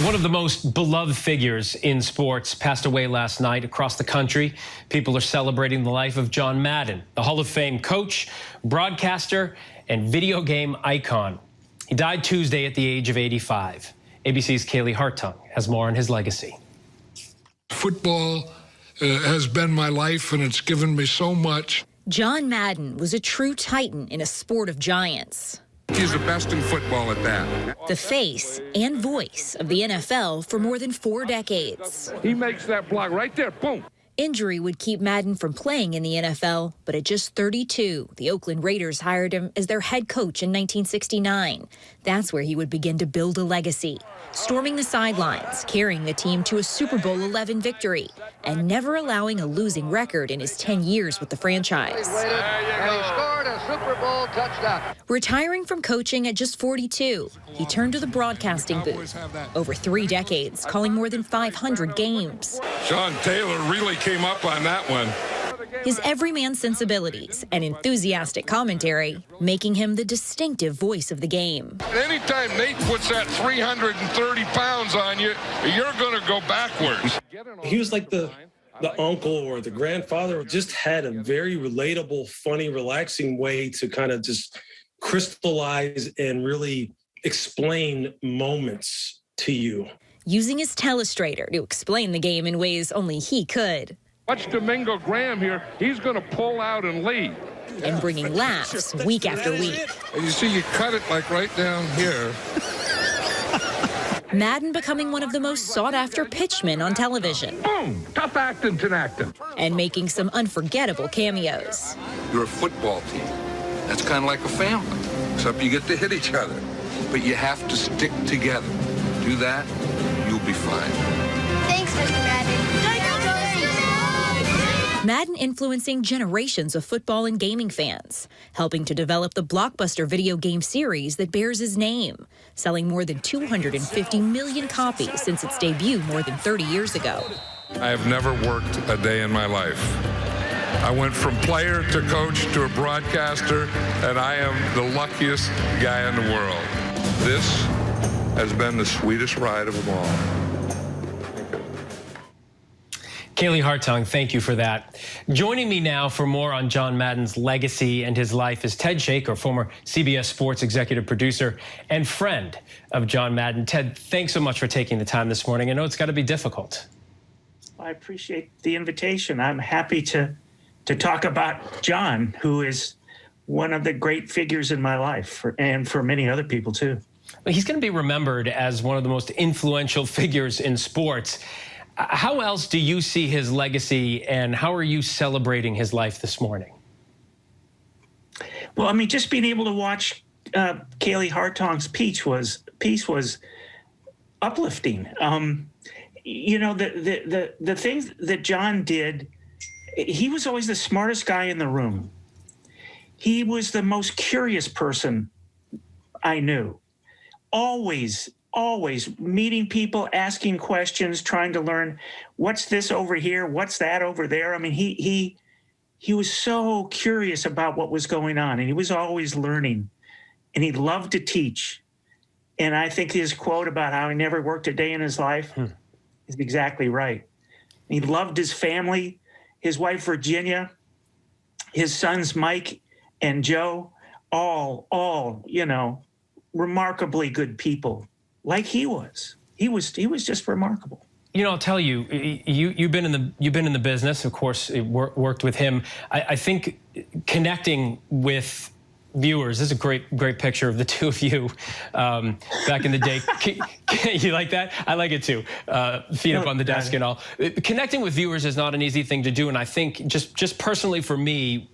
One of the most beloved figures in sports passed away last night across the country. People are celebrating the life of John Madden, the Hall of Fame coach, broadcaster, and video game icon. He died Tuesday at the age of 85. ABC's Kaylee Hartung has more on his legacy. Football has been my life, and it's given me so much. John Madden was a true titan in a sport of giants. He's the best in football at that. The face and voice of the NFL for more than 4 decades. He makes that block right there, boom. Injury would keep Madden from playing in the NFL, but at just 32, the Oakland Raiders hired him as their head coach in 1969. That's where he would begin to build a legacy, storming the sidelines, carrying the team to a Super Bowl XI victory, and never allowing a losing record in his 10 years with the franchise. And he scored a Super Bowl touchdown. Retiring from coaching at just 42, he turned to the broadcasting booth. Over 3 decades, calling more than 500 games. Sean Taylor really came up on that one. His everyman sensibilities and enthusiastic commentary making him the distinctive voice of the game. Anytime Nate puts that 330 pounds on you, you're going to go backwards. He was like the uncle or the grandfather, just had a very relatable, funny, relaxing way to kind of just crystallize and really explain moments to you. Using his telestrator to explain the game in ways only he could. Watch Domingo Graham here. He's going to pull out and lead. And bringing laughs week after week. And you see, you cut it like right down here. Madden becoming one of the most sought-after pitchmen on television. Boom! Tough acting, acting. And making some unforgettable cameos. You're a football team. That's kind of like a family, except you get to hit each other. But you have to stick together. Do that, you'll be fine. Thanks, Mr. Madden. Madden influencing generations of football and gaming fans, helping to develop the blockbuster video game series that bears his name, selling more than 250 million copies since its debut more than 30 years ago. I have never worked a day in my life. I went from player to coach to a broadcaster, and I am the luckiest guy in the world. This has been the sweetest ride of them all. Kaylee Hartung, thank you for that. Joining me now for more on John Madden's legacy and his life is Ted Shaker, former CBS Sports executive producer and friend of John Madden. Ted, thanks so much for taking the time this morning. I know it's got to be difficult. I appreciate the invitation. I'm happy to talk about John, who is one of the great figures in my life, and for many other people too. Well, he's going to be remembered as one of the most influential figures in sports. How else do you see his legacy, and how are you celebrating his life this morning? Well, I mean, just being able to watch Kaylee Hartong's piece was uplifting. You know, the things that John did, he was always the smartest guy in the room. He was the most curious person I knew. Always meeting people, asking questions, trying to learn what's this over here, what's that over there. I mean, he was so curious about what was going on, and he was always learning, and he loved to teach. And I think his quote about how he never worked a day in his life is exactly right. He loved his family, his wife Virginia, his sons Mike and Joe, all, you know, remarkably good people. Like he was just remarkable. You know, I'll tell you, you've been in the business, of course, worked with him. I think connecting with viewers, this is a great picture of the two of you back in the day. You like that? I like it too. Feet up on the desk and all. Connecting with viewers is not an easy thing to do, and I think just personally for me,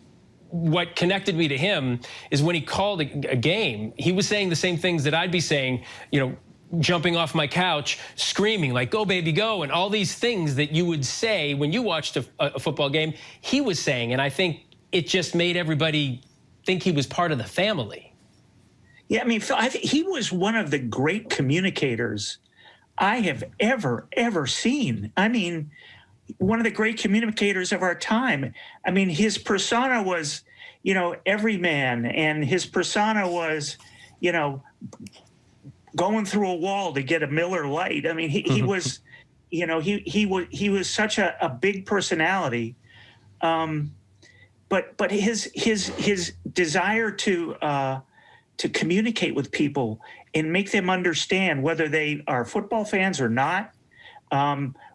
what connected me to him is when he called a game, he was saying the same things that I'd be saying, you know, jumping off my couch, screaming like, go baby, go, and all these things that you would say when you watched a football game, he was saying, and I think it just made everybody think he was part of the family. Yeah, I mean, Phil, he was one of the great communicators I have ever seen. I mean, one of the great communicators of our time. I mean, his persona was, you know, everyman, and his persona was, you know, going through a wall to get a Miller Lite. I mean, he was, you know, he was such a big personality. But his desire to communicate with people and make them understand whether they are football fans or not,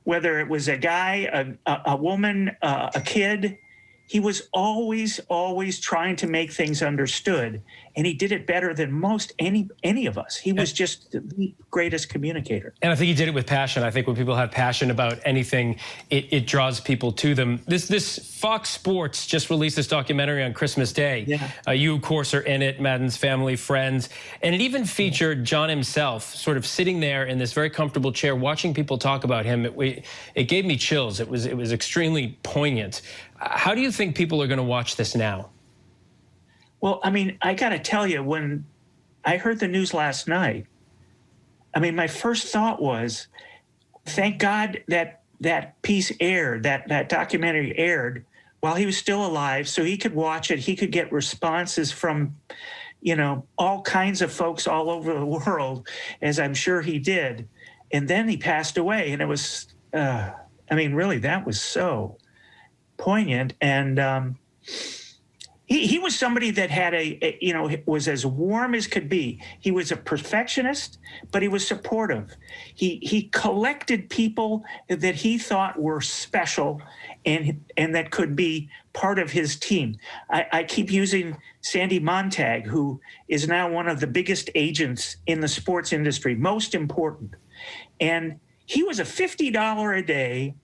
whether it was a guy, a woman, a kid, he was always trying to make things understood, and he did it better than most any of us. He was just the greatest communicator. And I think he did it with passion. I think when people have passion about anything, it draws people to them. This Fox Sports just released this documentary on Christmas Day. Yeah. You, of course, are in it, Madden's family, friends. And it even featured John himself sort of sitting there in this very comfortable chair watching people talk about him. It gave me chills. It was extremely poignant. How do you think people are going to watch this now? Well, I mean, I got to tell you, when I heard the news last night, I mean, my first thought was, thank God that piece aired, that documentary aired while he was still alive, so he could watch it. He could get responses from, you know, all kinds of folks all over the world, as I'm sure he did. And then he passed away, and it was, I mean, really, that was so poignant. And he was somebody that had you know, was as warm as could be. He was a perfectionist, but he was supportive. He collected people that he thought were special and that could be part of his team. I keep using Sandy Montag, who is now one of the biggest agents in the sports industry, most important. And he was a $50 a day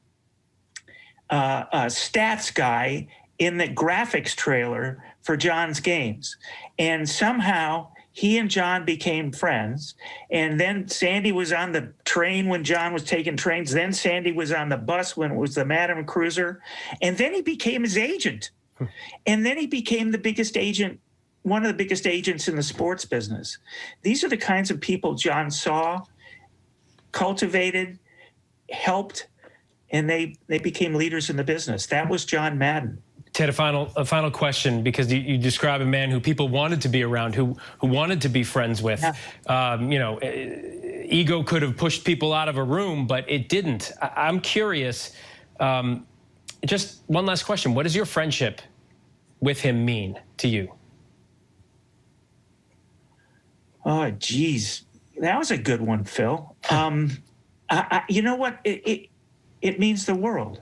stats guy in the graphics trailer for John's games. And somehow he and John became friends. And then Sandy was on the train when John was taking trains. Then Sandy was on the bus when it was the Madam Cruiser. And then he became his agent. And then he became the biggest agent, one of the biggest agents in the sports business. These are the kinds of people John saw, cultivated, helped, and they became leaders in the business. That was John Madden. Ted, a final question, because you describe a man who people wanted to be around, who wanted to be friends with. Yeah. You know, ego could have pushed people out of a room, but it didn't. I'm curious, just one last question. What does your friendship with him mean to you? Oh, geez. That was a good one, Phil. You know what? It means the world.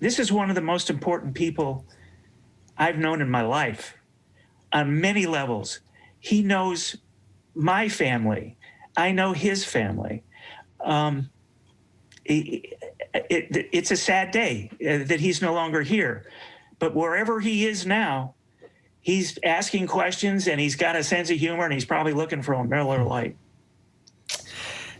This is one of the most important people I've known in my life on many levels. He knows my family. I know his family. It's a sad day that he's no longer here. But wherever he is now, he's asking questions, and he's got a sense of humor, and he's probably looking for a Miller Lite.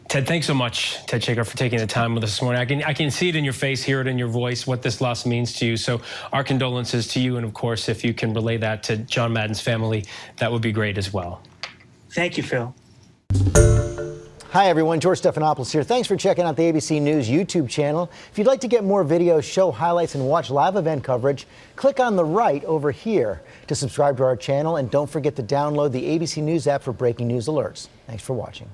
Ted, thanks so much, Ted Shaker, for taking the time with us this morning. I can see it in your face, hear it in your voice, what this loss means to you. So our condolences to you. And, of course, if you can relay that to John Madden's family, that would be great as well. Thank you, Phil. Hi, everyone. George Stephanopoulos here. Thanks for checking out the ABC News YouTube channel. If you'd like to get more videos, show highlights, and watch live event coverage, click on the right over here to subscribe to our channel. And don't forget to download the ABC News app for breaking news alerts. Thanks for watching.